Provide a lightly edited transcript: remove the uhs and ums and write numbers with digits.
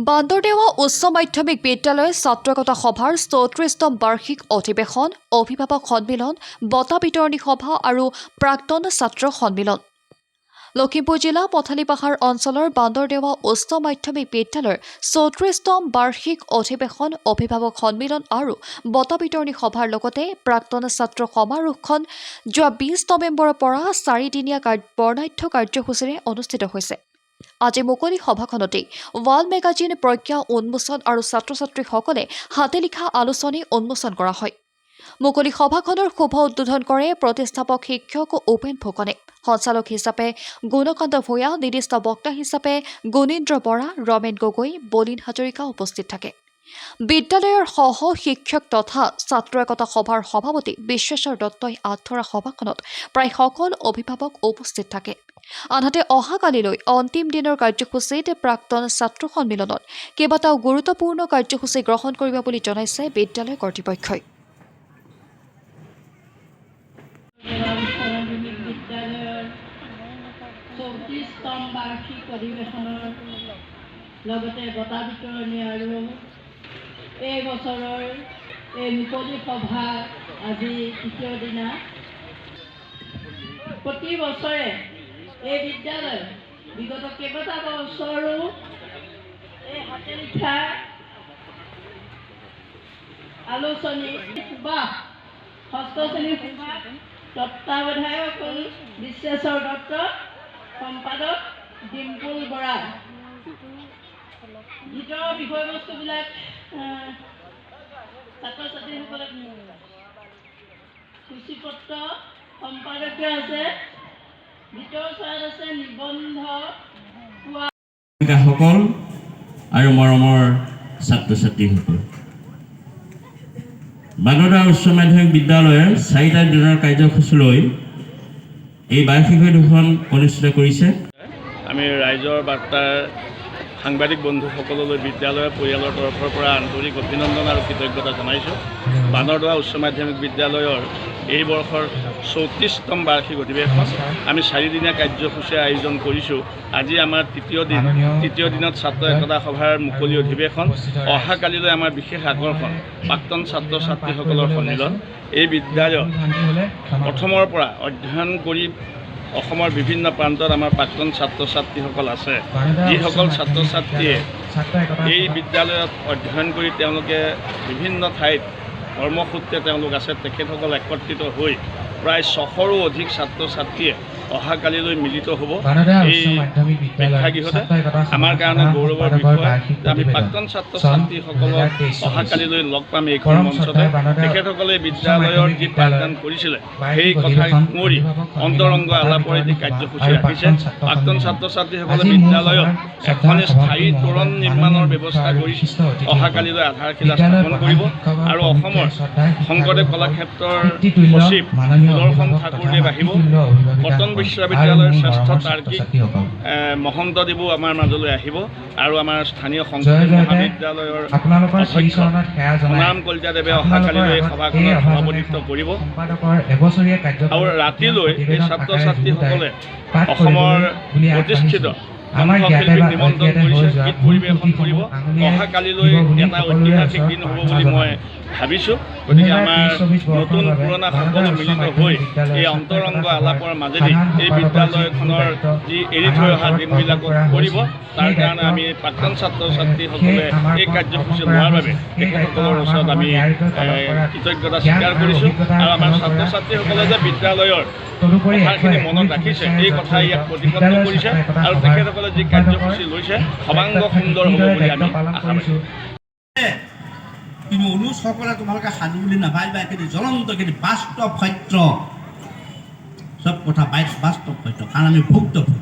বান্দৰদেৱা উচ্চ মাধ্যমিক বিদ্যালয় ছাত্ৰকতা সভাৰ ৩৪তম বাৰ্ষিক অধিৱেশন, অভিভাৱক সন্মিলন, বঁটা বিতৰণী সভা আৰু প্ৰাক্তন ছাত্ৰ সন্মিলন। লখিমপুৰ জিলা পথালি পাহাৰ অঞ্চলৰ বান্দৰদেৱা উচ্চ মাধ্যমিক বিদ্যালয়ৰ ৩৪তম বাৰ্ষিক অধিৱেশন, অভিভাৱক সন্মিলন আৰু বঁটা বিতৰণী সভাৰ লগতে প্ৰাক্তন ছাত্ৰ সমাৰোহখন যোৱা ২০ নৱেম্বৰৰ পৰা ৪ দিনীয়া বৰ্ণাঢ্য কাৰ্যসূচীৰে অনুষ্ঠিত হৈছে। আজি মুকলি সভাখনতেই ৱাল মেগাজিন প্ৰজ্ঞা উন্মোচন আৰু ছাত্ৰ-ছাত্ৰীসকলে হাতে লিখা আলোচনী উন্মোচন কৰা হয়। মুকলি সভাখনৰ শুভ উদ্বোধন কৰে প্ৰতিষ্ঠাপক শিক্ষক উপেন ফুকনে। সঞ্চালক হিচাপে গুণকান্ত ভূঞা, নিৰ্দিষ্ট বক্তা হিচাপে গুণীন্দ্ৰ বৰা, ৰমেন গগৈ, বলিন হাজৰিকা উপস্থিত থাকে। বিদ্যালয়ৰ সহ শিক্ষক তথা ছাত্ৰ একতা সভাৰ সভাপতি বিশ্বেশ্বৰ দত্তই আগবঢ়োৱা সভাখনত প্ৰায় সকলো অভিভাৱক উপস্থিত থাকে। আনহাতে অহাকালিলৈ অন্তিম দিনৰ কাৰ্যসূচীত প্ৰাক্তন ছাত্ৰ সন্মিলনত কেইবাটাও গুৰুত্বপূৰ্ণ কাৰ্যসূচী গ্ৰহণ কৰিব বুলি জনাইছে বিদ্যালয় কৰ্তৃপক্ষই। লগতে বঁটা বিতৰণী আৰু এই বছৰৰ এই মুকলি সভা আজি তৃতীয় দিনা। প্ৰতি বছৰে এই বিদ্যালয় বিগত কেইবাটা বছৰো এই হাতে লিখা আলোচনী সুভাষ, ষষ্ঠ শ্ৰেণীৰ সুভাষ তত্ত্বাৱধায়ক হ'ল বিশ্বেশ্বৰ দত্ত, সম্পাদক ডিম্পুল বৰা। গীতৰ বিষয়বস্তুবিলাক ছাত্ৰ ছাত্ৰীসকলক সূচীপত্ৰ সম্পাদকীয় আছে, গীতৰ চৰাত আছে নিবন্ধ সকল আৰু মৰমৰ ছাত্ৰ ছাত্ৰীসকল, বান্দৰদেৱা উচ্চ মাধ্যমিক বিদ্যালয়ৰ ৪টা দিনৰ কাৰ্যসূচীলৈ এই বাৰ্ষিক অধিৱেশন অনুষ্ঠিত কৰিছে। আমি ৰাইজৰ বাৰ্তাৰ সাংবাদিক বন্ধুসকললৈ বিদ্যালয়ৰ পৰিয়ালৰ তৰফৰ পৰা আন্তৰিক অভিনন্দন আৰু কৃতজ্ঞতা জনাইছোঁ। বান্দৰদেৱা উচ্চ মাধ্যমিক বিদ্যালয়ৰ এই বৰ্ষৰ ৩৪তম বাৰ্ষিক অধিৱেশন আমি ৪ দিনীয়া কাৰ্যসূচীৰ আয়োজন কৰিছোঁ। আজি আমাৰ তৃতীয় দিনত ছাত্ৰ একতা সভাৰ মুকলি অধিৱেশন। অহাকালিলৈ আমাৰ বিশেষ আকৰ্ষণ প্ৰাক্তন ছাত্ৰ ছাত্ৰীসকলৰ সন্মিলন। এই বিদ্যালয়ত প্ৰথমৰ পৰা অধ্যয়ন কৰি অসমৰ বিভিন্ন প্ৰান্তত আমাৰ প্ৰাক্তন ছাত্ৰ ছাত্ৰীসকল আছে। যিসকল ছাত্ৰ ছাত্ৰীয়ে এই বিদ্যালয়ত অধ্যয়ন কৰি তেওঁলোকে বিভিন্ন ঠাইত কৰ্মসূত্ৰে তেওঁলোক আছে, তেখেতসকল একত্ৰিত হৈ প্ৰায় ৬০০ৰো অধিক ছাত্ৰ ছাত্ৰীয়ে অহাকালিলৈ মিলিত হ'ব। এই প্ৰেক্ষাগৃহতে আমাৰ কাৰণে গৌৰৱৰ বিষয় যে আমি প্ৰাক্তন ছাত্ৰ ছাত্ৰীসকলক অহাকালিলৈ লগ পাম এইখন মঞ্চতে। তেখেতসকলে বিদ্যালয়ৰ যি পাঠদান কৰিছিলে সেই কথা সোঁৱৰি অন্তৰংগ আলাপৰ এটি কাৰ্যসূচী ৰাখিছে। প্ৰাক্তন ছাত্ৰ ছাত্ৰীসকলে বিদ্যালয়ত এখন স্থায়ী তোৰণ নিৰ্মাণৰ ব্যৱস্থা কৰি অহাকালিলৈ আধাৰশিলা স্থাপন কৰিব আৰু অসমৰ শংকৰদেৱ কলাক্ষেত্ৰৰ সচিব সুদৰ্শন ঠাকুৰদেৱ আহিব। কটন বিশ্ববিদ্যালয়ৰ শ্ৰেষ্ঠ তাৰ্কিক মহন্তদেৱো আমাৰ মাজলৈ আহিব আৰু আমাৰ স্থানীয় শংকৰদেৱ মহাবিদ্যালয়ৰ অধ্যক্ষ সোণাৰাম কলিতাদেৱে অহাকালিলৈ এই সভাখনত সভাপতিত্ব কৰিব। আৰু ৰাতিলৈ এই ছাত্ৰ ছাত্ৰীসকলে অসমৰ প্ৰতিষ্ঠিত কণ্ঠশিল্পীক নিমন্ত্ৰণ কৰিছে, গীত পৰিৱেশন কৰিব। অহাকালিলৈ এটা ঐতিহাসিক দিন হ'ব বুলি মই ভাবিছোঁ। গতিকে আমাৰ নতুন পুৰণা সকলো মিলিত হৈ এই অন্তৰংগ আলাপৰ মাজেদি এই বিদ্যালয়খনৰ যি এৰি থৈ অহা দিনবিলাকক কৰিব, তাৰ কাৰণে আমি প্ৰাক্তন ছাত্ৰ ছাত্ৰীসকলে এই কাৰ্যসূচী লোৱাৰ বাবে তেখেতসকলৰ ওচৰত আমি কৃতজ্ঞতা স্বীকাৰ কৰিছোঁ। আৰু আমাৰ ছাত্ৰ ছাত্ৰীসকলে যে বিদ্যালয়ৰ কথাখিনি মনত ৰাখিছে এই কথা ইয়াত প্ৰতিপন্ন কৰিছে আৰু তেখেতসকলে যি কাৰ্যসূচী লৈছে সৰ্বাংগ সুন্দৰ হ'ব বুলি আমি আশা কৰিছোঁ। কিন্তু অনুজসকলে তোমালোকে সাধু বুলি নাভাবিবা, কিন্তু জ্বলন্ত কিন্তু বাস্তৱ সত্য, চব কথা বাস্তৱ সত্য, কাৰণ আমি ভুক্তভোগী।